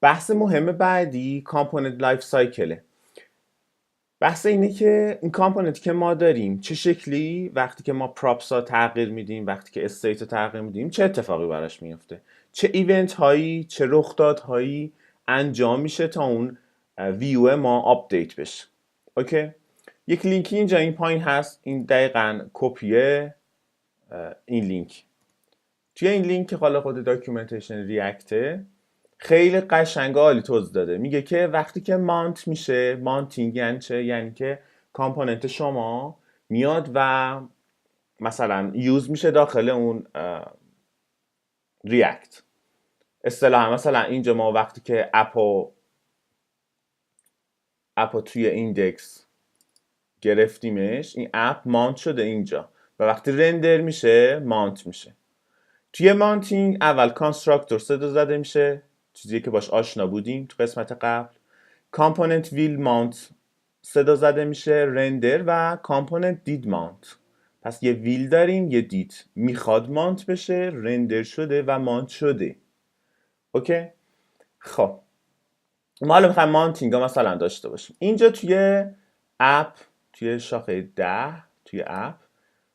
بحث مهم بعدی کامپوننت لایف سایکله. بحث اینه که این کامپوننتی که ما داریم چه شکلی وقتی که ما پراپس ها تغییر میدیم، وقتی که استیت رو تغییر میدیم چه اتفاقی براش میفته، چه ایونت هایی، چه رخدادهایی انجام میشه تا اون ویو ما آپدیت بشه. اوکی، یک لینکی اینجا این پایین هست، این دقیقاً کپیه این لینک. توی این لینک حالا خود داکیومنتیشن ریاکته خیلی قشنگ عالی توضیح داده. میگه که وقتی که مانت میشه، مانتینگ یعنی چه؟ یعنی که کامپوننت شما میاد و مثلا یوز میشه داخل اون ریاکت. اصطلاحا مثلا اینجا ما وقتی که اپو توی ایندکس گرفتیمش، این اپ مانت شده اینجا و وقتی رندر میشه مانت میشه. توی مانتینگ اول کانستراکتور صدا زده میشه، چیزی که باش آشنا بودیم تو قسمت قبل. کامپوننت ویل مانت صدا زده میشه، رندر و کامپوننت دید مانت. پس یه ویل داریم یه دید، میخواد مانت بشه، رندر شده و مانت شده. اوکی، خب ما حالا میخوایم مانتینگ ها مثلا داشته باشیم. اینجا توی اپ، توی شاخه 10 توی اپ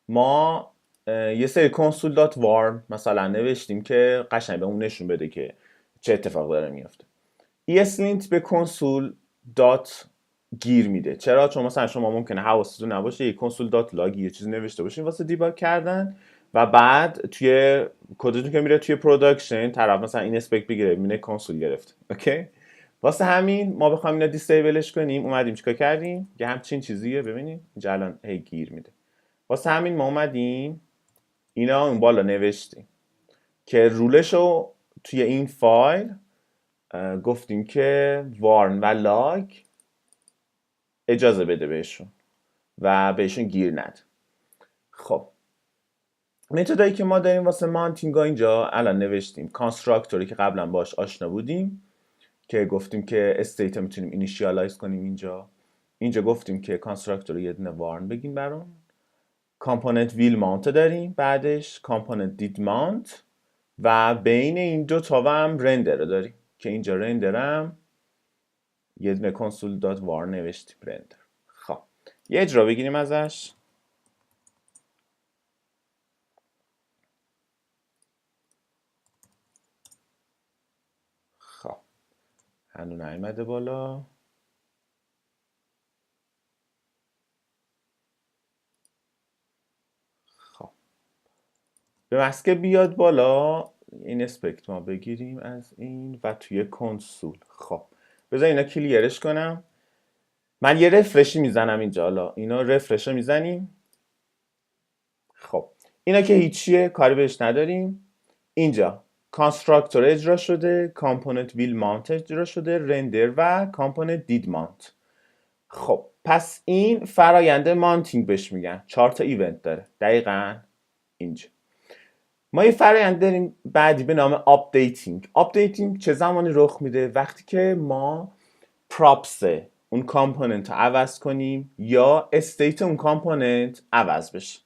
ما یه سری کنسول دات وارم مثلا نوشتیم که قشنگ به اون نشون بده که چه اتفاق داره میفته. ESLint به کنسول دات گیر میده. چرا؟ چون مثلا شما ممکنه حواستون نباشه یه کنسول دات لاگ یه چیزی نوشته باشین واسه دیباگ کردن و بعد توی کدتون که میره توی پروداکشن طرف مثلا این اسپک بگیره میبینه کنسول گرفت. اوکی، واسه همین ما بخوایم اینا دیسیبلش کنیم اومدیم چیکار کردیم؟ یه همچین چیزیه، ببینید اینجا الان هی گیر میده. واسه همین ما اومدیم اینا اون بالا نوشتیم که رولشو توی این فایل گفتیم که وارن و لاگ اجازه بده بهشون و بهشون گیر نده. خب متدایی که ما داریم واسه مانتینگ اینجا الان نوشتیم. کانستراکتوری که قبلا باش آشنا بودیم که گفتیم که استیت میتونیم اینیشیالایز کنیم. اینجا گفتیم که کانستراکتور یه دونه وارن بگیم برام. کامپوننت ویل مانت داریم، بعدش کامپوننت دید مانت و بین این دو تا هم رندر داریم که اینجا رندرم یه دونه کنسول دات وار نوشتیم رندر. خب یه اجرا بگیریم ازش. خب هنوز نیومده بالا. خب به محض که بیاد بالا این اسپکت ما بگیریم از این و توی کنسول. خب بذار اینا کلیرش کنم. من یه رفرشی میزنم اینجا. حالا اینا رفرش میزنیم. خب اینا که هیچیه، کاری بهش نداریم. اینجا کانستراکتور اجرا شده، کامپوننت ویل مانت اجرا شده، رندر و کامپوننت دید مانت. خب پس این فرآیند مانتینگ بهش میگن. 4 تا ایونت داره دقیقاً اینجا. ما یه فرآیند داریم بعدی به نام آپدیتینگ. آپدیتینگ چه زمانی رخ میده؟ وقتی که ما پراپس اون کامپوننت رو عوض کنیم یا استیت اون کامپوننت عوض بشه.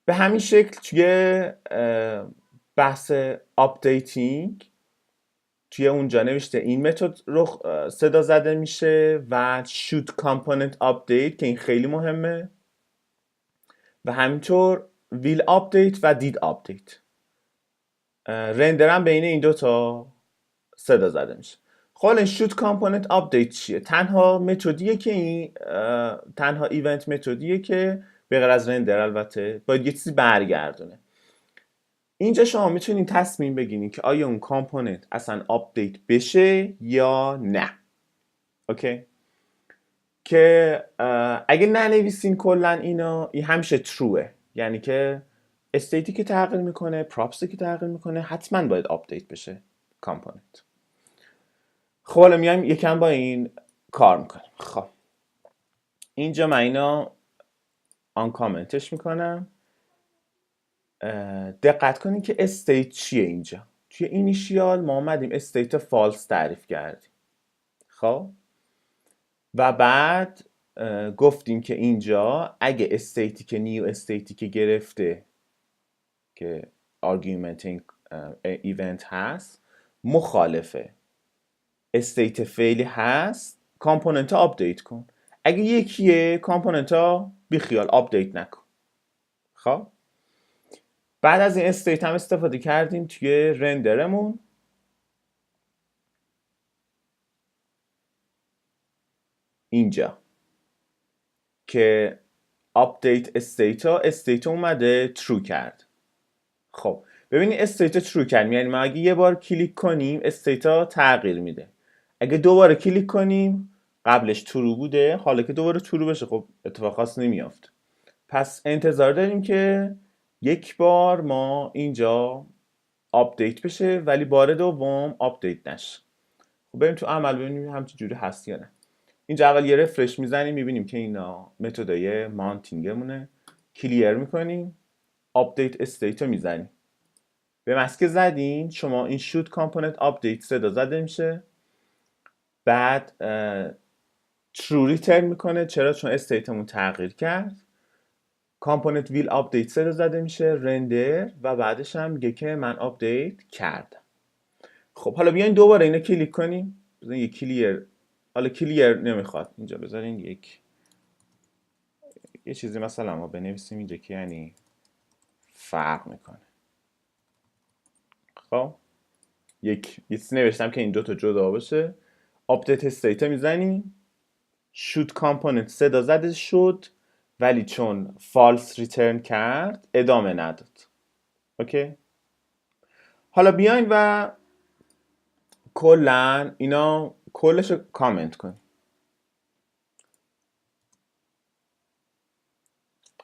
به همین شکل توی بحث آپدیتینگ توی اونجا نوشته این متد رو صدا زده میشه و should component update که این خیلی مهمه و همینطور will update و did update. رندر هم بین این دوتا صدا زده میشه. خب این should component update چیه؟ تنها متدیه که این تنها ایونت متدیه که به غیر از رندر البته باید یه چیزی برگردونه. اینجا شما میتونین تصمیم بگیرین که آیا اون کامپوننت اصلا آپدیت بشه یا نه. اوکی، که اگه ننویسین کلا اینا این همیشه تروه، یعنی که استیتی که تغییر میکنه، پراپسی که تغییر میکنه حتما باید آپدیت بشه کامپوننت. خب حالا میایم یکم با این کار میکنیم. خب اینجا من اینا آن کامنتش میکنم. دقت کنین که استیت چیه. اینجا توی اینیشیال ما اومدیم استیت فالس تعریف کردیم. خب و بعد گفتیم که اینجا اگه استیتی که نیو استیتی که گرفته که آرگومنت این ایونت هست مخالفه استیت فعلی هست کامپوننت ها آپدیت کن. اگه یکیه کامپوننت ها بیخیال آپدیت نکن. خب بعد از این استیت هم استفاده کردیم توی رندرمون. اینجا که آپدیت استیت اومده ترو کرد. خب ببینید استیت ترو کرد، یعنی ما اگه یه بار کلیک کنیم استیت تغییر میده. اگه دوباره کلیک کنیم قبلش ترو بوده، حالا که دوباره ترو بشه خب اتفاق خاص نمیافته. پس انتظار داریم که یک بار ما اینجا آپدیت بشه ولی بار دوم آپدیت نشه. خب بریم تو عمل ببینیم همچین جوری هست یا نه. اینجا اول یه رفرش میزنیم میبینیم که اینا متدای مانتینگمونه. کلیر میکنیم، آپدیت استیت رو میزنیم. به مسکه زدین شما این شود کامپوننت آپدیت صدا زده میشه. بعد ترو ریترن میکنه. چرا؟ چون استیتمون تغییر کرد. کامپوننت ویل آپدیت صدا زده میشه، رندر، و بعدش هم میگه که من آپدیت کردم. خب حالا بیاین دوباره اینو کلیک کنیم. بزنین یک کلیر. حالا کلیر نمیخواد اینجا، بذارین یه چیزی مثلا ما بنویسیم اینجا که یعنی فرق میکنه. خب یه چیزی نوشتم که این دوتا جدا باشه. آپدیت استیت میزنیم. شود کامپوننت صدا زده شد ولی چون فالس ریترن کرد ادامه نداد. اوکی. حالا بیاین و کلا اینا کلش رو کامنت کنیم.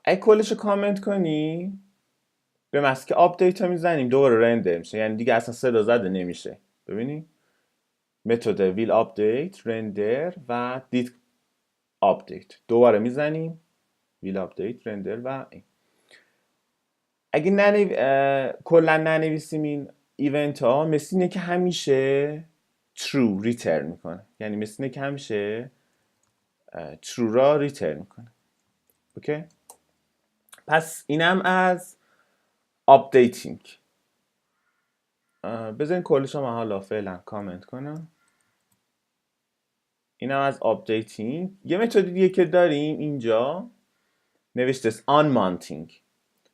اگه کلش رو کامنت کنی به مسکه آپدیت ها میزنیم دوباره رندر میشه، یعنی دیگه اصلا صدا زده نمیشه. ببینید متد ویل آپدیت رندر و دید آپدیت دوباره میزنیم ویل آپدیت رندر و این. اگه کلا ننویسیم این ایونت ها مثل اینه که همیشه true ریترن میکنه، یعنی مثل اینه که همیشه true را ریترن میکنه. اوکی. پس اینم از آپدیتینگ. بذارین کلش رو من حالا فعلا کامنت کنم. اینم از آپدیتینگ. یه متد دیگه که داریم اینجا نوشته است آن مانتینگ.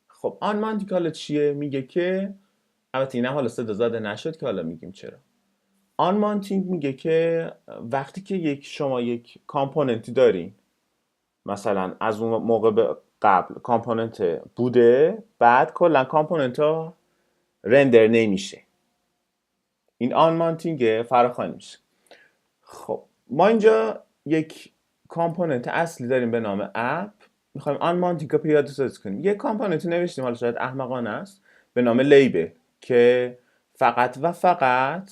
خب آن مانتینگ حالا چیه؟ میگه که البته اینم حالا صدا زده نشد که حالا میگیم چرا. آن مانتینگ میگه که وقتی که شما یک کامپوننتی دارین، مثلا از اون موقع به قبل کامپوننت بوده بعد کلا کامپوننت ها رندر نمیشه، این آن مانتینگ فراخوانی میشه. خب ما اینجا یک کامپوننت اصلی داریم به نام اپ، میخوایم آن مانتینگ رو پیاده سازی کنیم. یک کامپوننت نوشتیم، حالا شاید احمقانه است، به نام لیبل که فقط و فقط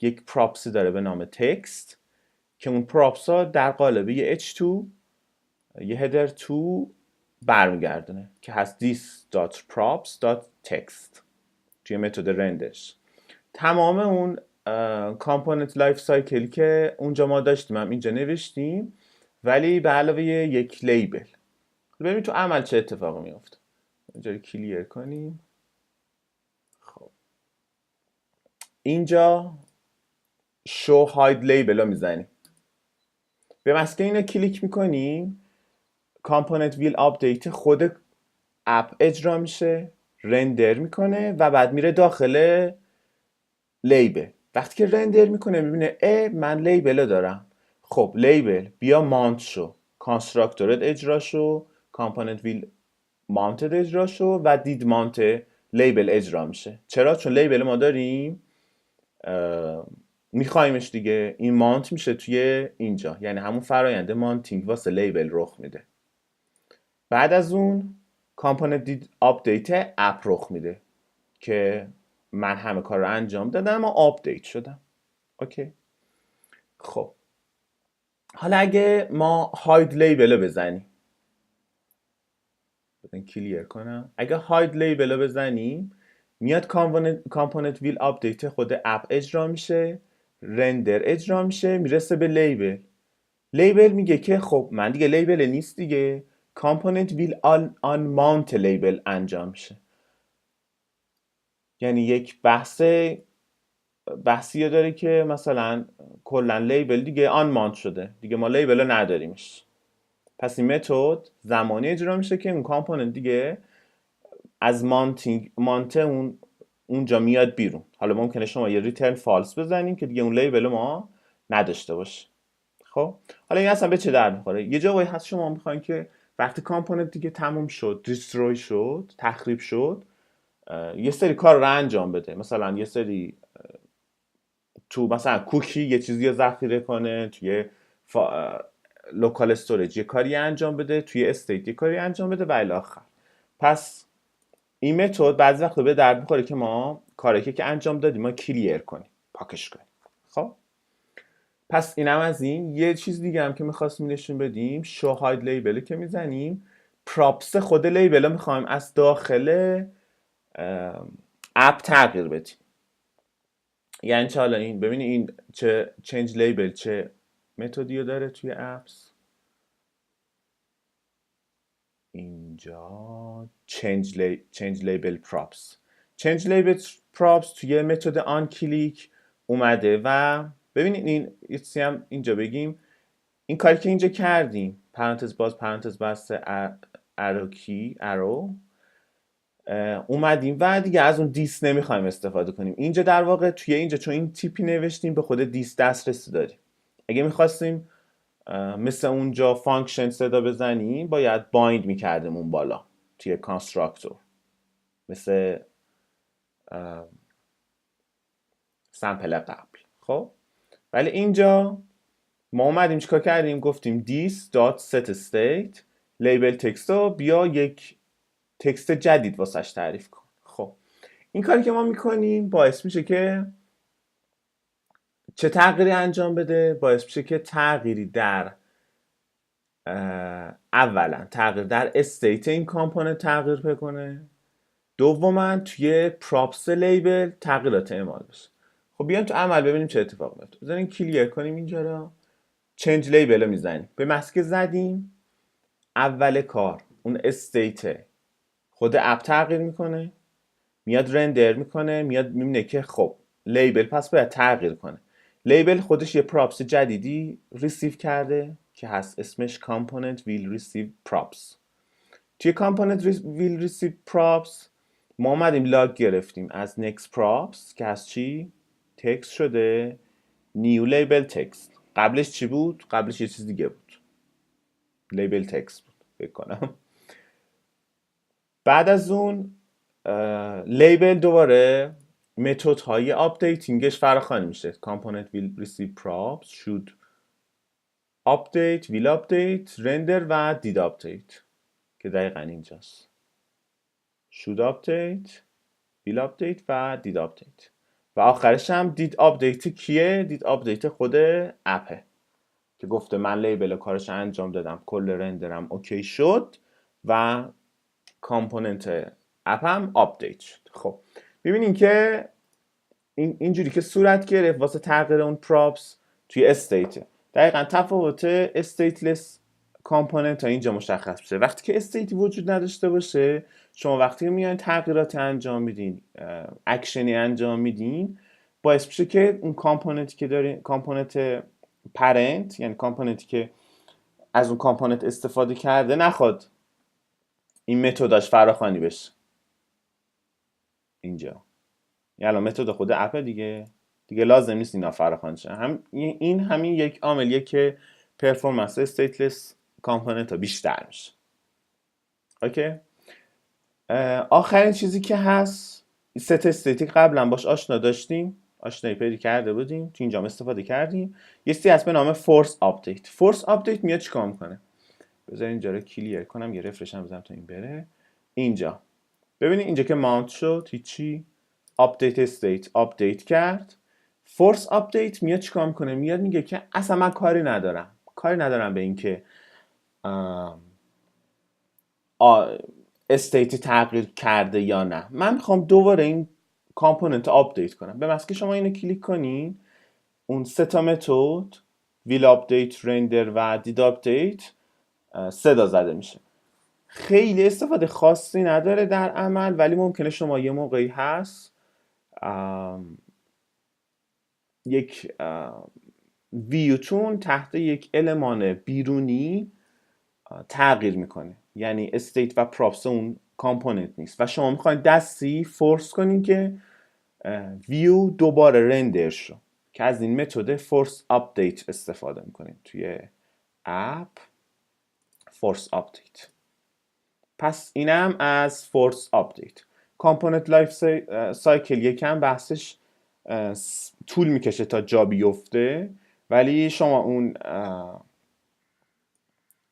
یک پراپسی داره به نام تکست که اون پراپس ها در قالب یه h2 یه header 2 برمیگردونه که هست this.props.text توی متد رندرش. تمام اون کامپوننت لایف سایکلی که اونجا ما داشتیم هم اینجا نوشتیم ولی به علاوه یک لیبل. ببینیم تو عمل چه اتفاقی میفته. اینجا رو کلیر کنیم. خب اینجا شو هاید لیبل رو میزنیم. به مسکه اینو کلیک میکنیم کامپوننت ویل آپدیت خود اپ اجرا میشه، رندر میکنه و بعد میره داخل لیبل. وقتی که رندر میکنه میبینه من لیبل دارم. خب لیبل بیا مانت شو، کانستراکتورت اجرا شو، کامپوننت ویل مانتد اجرا شو و دید مانت لیبل اجرا میشه. چرا؟ چون لیبل ما داریم میخوایمش دیگه. این مانت میشه توی اینجا، یعنی همون فرآیند مانتینگ واسه لیبل رخ میده. بعد از اون کامپوننت دید آپدیت اپ رخ میده که من همه کار رو انجام دادم و آپدیت شدم. اوکی. خب حالا اگه ما هاید لیبل رو بزنیم، بزن کلیر کنم. اگه هاید لیبل رو بزنیم میاد کامپوننت ویل آپدیت خود اپ اجرا میشه، رندر اجرا میشه، میرسه به لیبل. لیبل میگه که خب من دیگه لیبل نیست دیگه، کامپوننت ویل آن مانت لیبل انجام میشه. یعنی یک بحثی داره که مثلا کلا لیبل دیگه آن مانت شده، دیگه ما لیبل نداریمش. پس این متد زمانی اجرا میشه که اون کامپوننت دیگه از مانت اونجا میاد بیرون. حالا ممکنه شما یه ریترن فالس بزنیم که دیگه اون لیبل ما نداشته باشه. خب حالا این اصلا به چه درد میخوره؟ یه جایی هست شما میخواین که وقتی کامپوننت دیگه تموم شد، دیستروی شد، تخریب شد، یه سری کار رو انجام بده. مثلا یه سری تو مثلا کوکی یه چیزی رو ذخیره کنه، توی لوکال استوریج یه کاری انجام بده، توی استیت یه کاری انجام بده و الی آخر. پس این متد بعضی وقتا به درد میخوره که ما کاری که انجام دادیم ما کلیر کنیم، پاکش کنیم. خب پس اینم از این. یه چیز دیگه هم که می‌خواستیم نشون بدیم، شو هاید لیبل که میزنیم، پراپس خود لیبل رو میخوایم از داخل اپ تغییر بدیم. یعنی چه؟ حالا این ببینید این چه چنج لیبل چه متدی داره توی اپس. اینجا change label props توی متد آن کلیک اومده و ببینید این چیزی هم اینجا بگیم، این کاری که اینجا کردیم پرانتز باز پرانتز بسته ارو اومدیم و دیگه از اون دیس نمیخوایم استفاده کنیم. اینجا در واقع توی اینجا چون این تیپی نوشتیم به خود دیس دسترسی داریم. اگه میخواستیم مثل اونجا فانکشن صدا بزنیم باید بایند میکردیم اون بالا توی کانستراکتور مثل سمپل قبل. خب ولی اینجا ما اومدیم چیکار کردیم؟ گفتیم this.setState لیبل تکست رو بیا یک تکست جدید واسش تعریف کن. خب این کاری که ما میکنیم باعث میشه که چه تغییری انجام بده؟ باعث میشه که تغییری در اولا تغییر در استیت این کامپوننت تغییر بکنه، دوما توی پراپس لیبل تغییرات اعمال بشه. خب بیایم تو عمل ببینیم چه اتفاق میفته. بذارین کلیر کنیم اینجا رو، چنج لیبل رو میزنیم، به محض که زدیم اول کار اون استیت خود اپ تغییر میکنه، میاد رندر میکنه، میاد میبینه که خب لیبل پس باید تغییر کنه. لیبل خودش یه پراپس جدیدی ریسیو کرده که هست اسمش component will receive props. توی component will receive props ما اومدیم لاگ گرفتیم از next props که هست چی؟ تکست شده new label text. قبلش چی بود؟ قبلش یه چیز دیگه بود، label text بود فکر کنم. بعد از اون لیبل دوباره متد های آپدیتینگش فراخوانی میشه. component will receive props should update will update render و did update که دقیقا اینجاست. should update will update و did update و آخرش هم did update کیه؟ did update خود اپه که گفته من لیبل کارش انجام دادم، کل رندرم اوکی شد و کامپوننت اپم آپدیت شد. خب ببینین که اینجوری که صورت گرفت واسه تغییر اون پراپس توی استیت. دقیقا تفاوت استیتلس کامپوننت تا اینجا مشخص بشه. وقتی که استیتی وجود نداشته باشه، شما وقتی میان تغییراتی انجام میدین، اکشنی انجام میدین، باعث میشه که اون کامپوننتی که دارین، کامپوننت پرنت یعنی کامپوننتی که از اون کامپوننت استفاده کرده نخواد این متداش فراخوانی بشه. اینجا یعنی متد خود اپ دیگه لازم نیست اینا فراخوانی شه. این همین یک عاملیه که پرفورمنس استیتلس کامپوننت ها بیشتر میشه. اوکی. آخرین چیزی که هست ست استاتیک، قبلا باش آشنا داشتیم، آشنایی پیدا کرده بودیم، تو اینجا استفاده کردیم. یه چیزی هست به نام فورس آپدیت. فورس آپدیت میاد چیکار میکنه؟ بذار اینجا رو کلیر کنم، یه رفرش هم بزنم تا این بره. اینجا ببینید اینجا که ماونت شد هیچی، آپدیت استیت آپدیت کرد. فورس آپدیت میاد چیکار میکنه؟ میاد میگه که اصلا من کاری ندارم به این که استیت تغییر کرده یا نه، من میخوام دوباره این کامپوننت آپدیت کنم. به محض که شما اینو کلیک کنین، اون سه تا متد will update render و did update صدا زده میشه. خیلی استفاده خاصی نداره در عمل، ولی ممکنه شما یه موقعی هست یک ویوتون تحت یک المان بیرونی تغییر میکنه، یعنی استیت و پراپس اون کامپوننت نیست و شما میخواید دستی فورس کنین که ویو دوباره رندر شو که از این متد فورس آپدیت استفاده میکنیم توی اپ. فورس آپدیت. پس اینم از فورس آپدیت. کامپوننت لایف سایکل یکم بحثش طول میکشه تا جا بیفته، ولی شما اون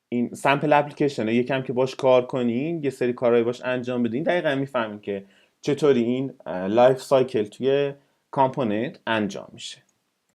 این سمپل اپلیکیشن یکم که باش کار کنین، یه سری کارهای باش انجام بدین، دقیقا میفهمین که چطوری این لایف سایکل توی کامپوننت انجام میشه.